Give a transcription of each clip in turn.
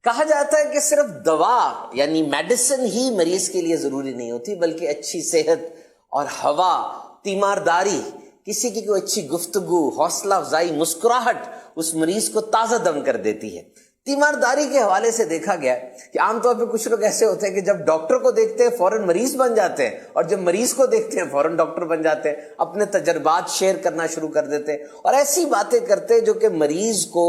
کہا جاتا ہے کہ صرف دوا یعنی میڈیسن ہی مریض کے لیے ضروری نہیں ہوتی، بلکہ اچھی صحت اور ہوا، تیمارداری، کسی کی کوئی اچھی گفتگو، حوصلہ افزائی، مسکراہٹ اس مریض کو تازہ دم کر دیتی ہے۔ تیمارداری کے حوالے سے دیکھا گیا کہ عام طور پہ کچھ لوگ ایسے ہوتے ہیں کہ جب ڈاکٹر کو دیکھتے ہیں فوراً مریض بن جاتے ہیں، اور جب مریض کو دیکھتے ہیں فوراً ڈاکٹر بن جاتے ہیں، اپنے تجربات شیئر کرنا شروع کر دیتے ہیں اور ایسی باتیں کرتے ہیں جو کہ مریض کو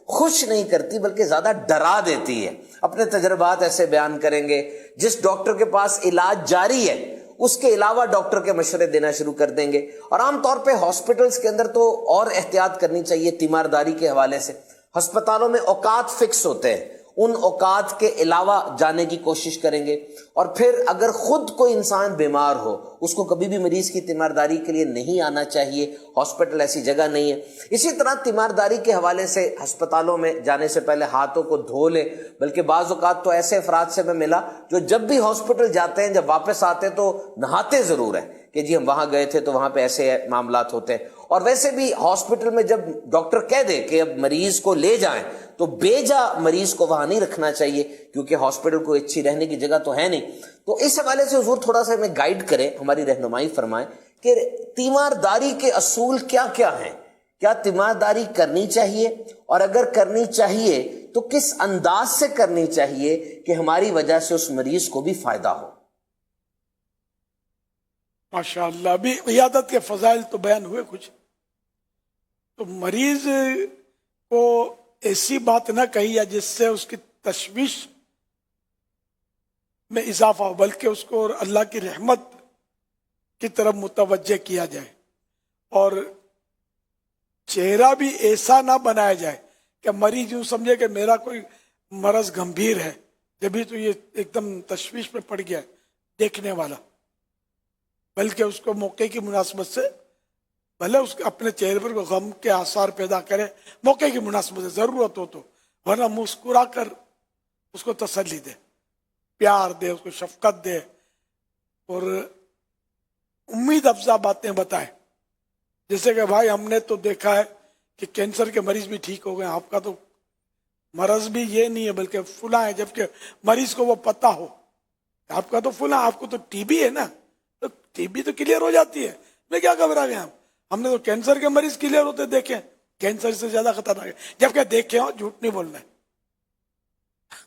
خوش نہیں کرتی بلکہ زیادہ ڈرا دیتی ہے۔ اپنے تجربات ایسے بیان کریں گے، جس ڈاکٹر کے پاس علاج جاری ہے اس کے علاوہ ڈاکٹر کے مشورے دینا شروع کر دیں گے، اور عام طور پہ ہاسپٹلس کے اندر تو اور احتیاط کرنی چاہیے تیمارداری کے حوالے سے۔ ہسپتالوں میں اوقات فکس ہوتے ہیں، ان اوقات کے علاوہ جانے کی کوشش کریں گے، اور پھر اگر خود کوئی انسان بیمار ہو اس کو کبھی بھی مریض کی تیمارداری کے لیے نہیں آنا چاہیے، ہاسپٹل ایسی جگہ نہیں ہے۔ اسی طرح تیمارداری کے حوالے سے ہسپتالوں میں جانے سے پہلے ہاتھوں کو دھو لیں، بلکہ بعض اوقات تو ایسے افراد سے میں ملا جو جب بھی ہاسپٹل جاتے ہیں جب واپس آتے تو نہاتے ضرور ہیں کہ جی ہم وہاں گئے تھے تو وہاں پہ ایسے معاملات ہوتے ہیں۔ اور ویسے بھی ہاسپٹل میں جب ڈاکٹر کہہ دے کہ اب مریض کو لے جائیں تو بے جا مریض کو وہاں نہیں رکھنا چاہیے، کیونکہ ہاسپٹل کوئی اچھی رہنے کی جگہ تو ہے نہیں۔ تو اس حوالے سے حضور تھوڑا سا ہمیں گائیڈ کریں، ہماری رہنمائی فرمائیں کہ تیمارداری کے اصول کیا کیا ہیں، کیا تیمارداری کرنی چاہیے، اور اگر کرنی چاہیے تو کس انداز سے کرنی چاہیے کہ ہماری وجہ سے اس مریض کو بھی فائدہ ہو۔ ماشاءاللہ، ابھی عیادت کے فضائل تو بیان ہوئے کچھ، تو مریض کو ایسی بات نہ کہی یا جس سے اس کی تشویش میں اضافہ ہو، بلکہ اس کو اللہ کی رحمت کی طرف متوجہ کیا جائے، اور چہرہ بھی ایسا نہ بنایا جائے کہ مریض یوں سمجھے کہ میرا کوئی مرض گمبھیر ہے، جبھی تو یہ ایک دم تشویش میں پڑ گیا ہے دیکھنے والا، بلکہ اس کو موقع کی مناسبت سے بھلے اس کے اپنے چہرے پر غم کے آثار پیدا کرے، موقع کی مناسبت سے ضرورت ہو تو، ورنہ مسکرا کر اس کو تسلی دے، پیار دے، اس کو شفقت دے، اور امید افزا باتیں بتائے، جیسے کہ بھائی ہم نے تو دیکھا ہے کہ کینسر کے مریض بھی ٹھیک ہو گئے، آپ کا تو مرض بھی یہ نہیں ہے بلکہ فلاں ہے، جبکہ مریض کو وہ پتہ ہو آپ کا تو فلاں، آپ کو تو ٹی بی ہے نا، تو ٹی بی تو کلیئر ہو جاتی ہے، میں کیا گھبرا گیا، ہم نے تو کینسر کے مریض کلیئر ہوتے دیکھے، کینسر سے زیادہ خطرناک ہے، جبکہ دیکھے ہو جھوٹ نہیں بولنا ہے،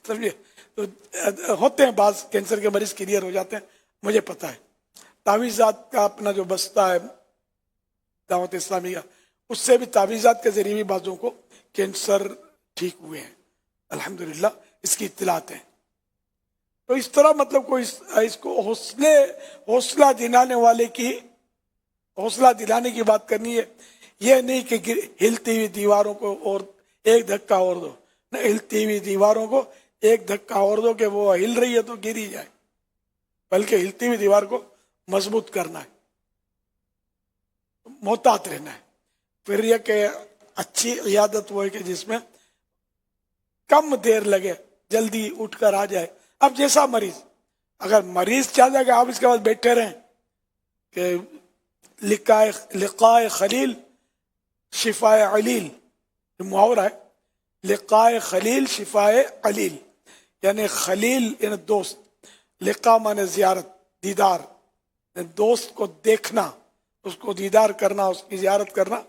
سمجھے؟ تو ہوتے ہیں بعض کینسر کے مریض کلیئر ہو جاتے ہیں، مجھے پتہ ہے۔ تعویذات کا اپنا جو بستہ ہے دعوت اسلامی کا، اس سے بھی تعویذات کے ذریعے بھی بعضوں کو کینسر ٹھیک ہوئے ہیں، الحمدللہ اس کی اطلاعات ہیں۔ تو اس طرح مطلب کوئی اس کو حوصلہ دلانے کی بات کرنی ہے، یہ نہیں کہ ہلتی ہوئی دیواروں کو اور ایک دھکا اور دو، نہ ہلتی ہوئی دیواروں کو ایک دھکا اور دو کہ وہ ہل رہی ہے تو گری جائے، بلکہ ہلتی ہوئی دیوار کو مضبوط کرنا ہے، محتاط رہنا ہے۔ پھر یہ کہ اچھی عیادت وہ ہے کہ جس میں کم دیر لگے، جلدی اٹھ کر آ جائے۔ اب جیسا مریض، اگر مریض چاہتا ہے کہ آپ اس کے بعد بیٹھے رہیں کہ لقاء خلیل شفاء علیل، محاورہ ہے، لقاء خلیل شفاء علیل، یعنی خلیل یعنی دوست، لقاء مانے زیارت، دیدار، دوست کو دیکھنا، اس کو دیدار کرنا، اس کی زیارت کرنا،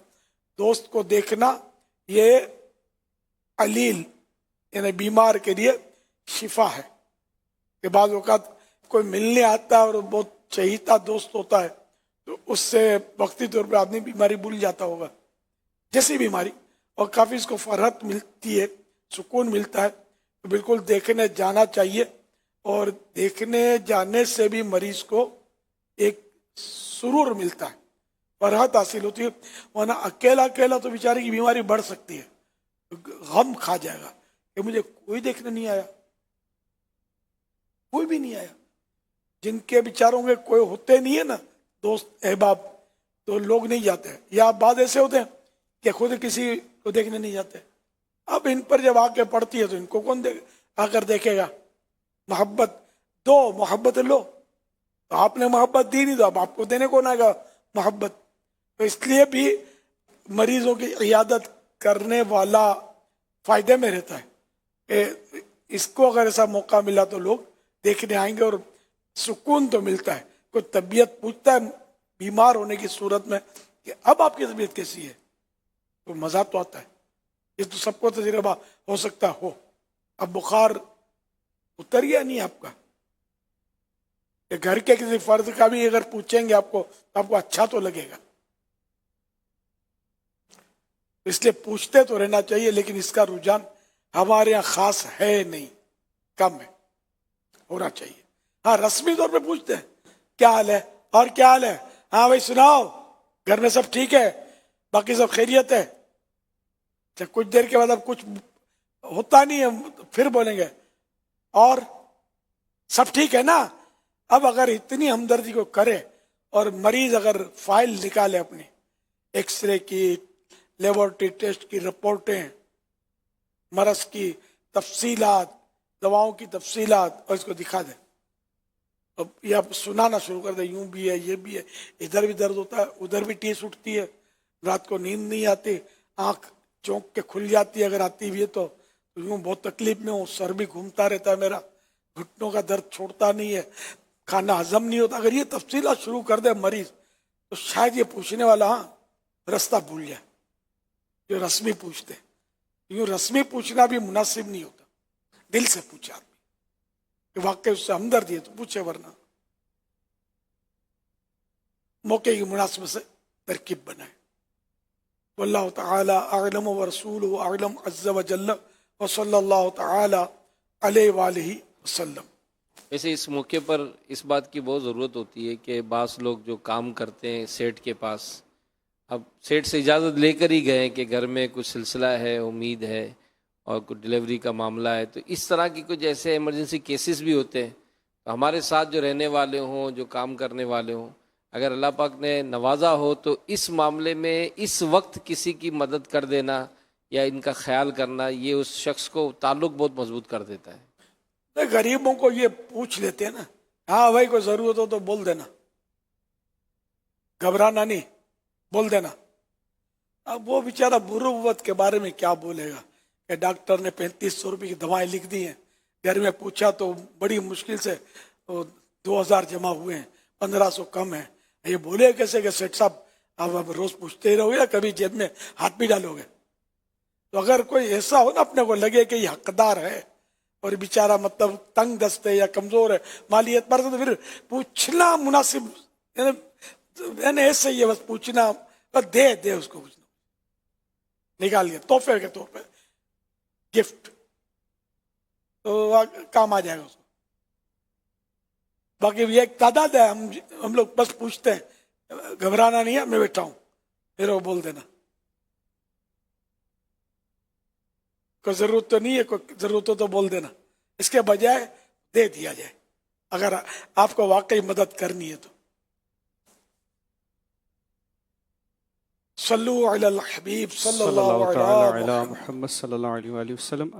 دوست کو دیکھنا، یہ علیل یعنی بیمار کے لیے شفا ہے۔ کہ بعض اوقات کوئی ملنے آتا ہے اور بہت چہیتا دوست ہوتا ہے تو اس سے وقتی طور پہ آدمی بیماری بھول جاتا ہوگا، جیسی بیماری، اور کافی اس کو فرحت ملتی ہے، سکون ملتا ہے، تو بالکل دیکھنے جانا چاہیے، اور دیکھنے جانے سے بھی مریض کو ایک سرور ملتا ہے، فرحت حاصل ہوتی ہے، ورنہ اکیلا تو بیچارے کی بیماری بڑھ سکتی ہے، غم کھا جائے گا کہ مجھے کوئی دیکھنے نہیں آیا، کوئی بھی نہیں آیا۔ جن کے بیچاروں کے کوئی ہوتے نہیں ہے نا دوست احباب، تو لوگ نہیں جاتے، یا بعض ایسے ہوتے ہیں کہ خود کسی کو دیکھنے نہیں جاتے، اب ان پر جب آ کے پڑتی ہے تو ان کو کون آ کر دیکھے گا؟ محبت دو، محبت لو، تو آپ نے محبت دی نہیں تو اب آپ کو دینے کون آئے گا محبت؟ تو اس لیے بھی مریضوں کی عیادت کرنے والا فائدے میں رہتا ہے کہ اس کو اگر ایسا موقع ملا تو لوگ دیکھنے آئیں گے اور سکون تو ملتا ہے. کوئی طبیعت پوچھتا ہے بیمار ہونے کی صورت میں کہ اب آپ کی طبیعت کیسی ہے تو مزہ تو آتا ہے. یہ تو سب کو تجربہ ہو سکتا ہو. اب بخار اتر گیا نہیں آپ کا, کہ گھر کے کسی فرد کا بھی اگر پوچھیں گے آپ کو تو آپ کو اچھا تو لگے گا. اس لیے پوچھتے تو رہنا چاہیے, لیکن اس کا رجحان ہمارے یہاں خاص ہے نہیں, کم ہے, ہونا چاہیے. ہاں رسمی طور پہ پوچھتے ہیں کیا حال ہے اور کیا حال ہے, ہاں بھائی سناؤ گھر میں سب ٹھیک ہے, باقی سب خیریت ہے. کچھ دیر کے بعد اب کچھ ہوتا نہیں ہے پھر بولیں گے اور سب ٹھیک ہے نا. اب اگر اتنی ہمدردی کو کرے اور مریض اگر فائل نکالے اپنی ایکس رے کی, لیبورٹری ٹیسٹ کی رپورٹیں, مرض کی تفصیلات, دواؤں کی تفصیلات, اور اس کو دکھا دیں. اب یہ آپ سنانا شروع کر دیں, یوں بھی ہے, یہ بھی ہے, ادھر بھی درد ہوتا ہے, ادھر بھی ٹیس اٹھتی ہے, رات کو نیند نہیں آتی, آنکھ چونک کے کھل جاتی ہے اگر آتی بھی ہے تو یوں بہت تکلیف میں ہوں, سر بھی گھومتا رہتا ہے میرا, گھٹنوں کا درد چھوڑتا نہیں ہے, کھانا ہضم نہیں ہوتا. اگر یہ تفصیلات شروع کر دے مریض تو شاید یہ پوچھنے والا ہاں رستہ بھول جائے. جو رسمی پوچھتے یوں رسمی پوچھنا بھی مناسب نہیں ہوتا, دل سے پوچھے آدمی کہ واقعی اس سے ہمدردی ہے تو پوچھے, ورنہ موقع کی مناسبت سے ترکیب بنائے. واللہ تعالی اعلم ورسولہ اعلم عز وجل وصلی اللہ تعالی علیہ وآلہ وسلم. ویسے اس موقع پر اس بات کی بہت ضرورت ہوتی ہے کہ بعض لوگ جو کام کرتے ہیں سیٹ کے پاس, اب سیٹ سے اجازت لے کر ہی گئے کہ گھر میں کچھ سلسلہ ہے, امید ہے اور کچھ ڈلیوری کا معاملہ ہے, تو اس طرح کی کچھ ایسے ایمرجنسی کیسز بھی ہوتے ہیں. تو ہمارے ساتھ جو رہنے والے ہوں, جو کام کرنے والے ہوں, اگر اللہ پاک نے نوازا ہو تو اس معاملے میں اس وقت کسی کی مدد کر دینا یا ان کا خیال کرنا, یہ اس شخص کو تعلق بہت مضبوط کر دیتا ہے. غریبوں کو یہ پوچھ لیتے ہیں نا, ہاں بھائی کوئی ضرورت ہو تو بول دینا, گھبرانا نہیں, بول دینا. اب وہ بیچارہ مروت کے بارے میں کیا بولے گا کہ ڈاکٹر نے 3500 روپے کی دوائیں لکھ دی ہیں, گھر میں پوچھا تو بڑی مشکل سے 2000 جمع ہوئے ہیں, 1500 کم ہیں. یہ بولے کیسے کہ سیٹ صاحب آپ اب روز پوچھتے ہی رہو گے یا کبھی جیب میں ہاتھ بھی ڈالو گے. تو اگر کوئی ایسا ہو نا اپنے کو لگے کہ یہ حقدار ہے اور بیچارہ مطلب تنگ دست ہے یا کمزور ہے مالیت پر, تو پھر پوچھنا مناسب, یعنی ایسے ہی ہے بس پوچھنا, بس دے اس کو کچھ نکال لیا تحفے کے طور پہ, گفٹ, تو کام آ جائے گا اس کو. باقی یہ ایک تعداد ہے, ہم لوگ بس پوچھتے ہیں, گھبرانا نہیں ہے, میں بیٹھا ہوں, پھر وہ بول دینا. کوئی ضرورت تو نہیں ہے, کوئی ضرورت ہو تو بول دینا, اس کے بجائے دے دیا جائے اگر آپ کو واقعی مدد کرنی ہے تو. صلو علی الحبیب صلی صلی اللہ اللہ تعالی علیہ علی محمد. محمد صلی اللہ علیہ وآلہ وسلم.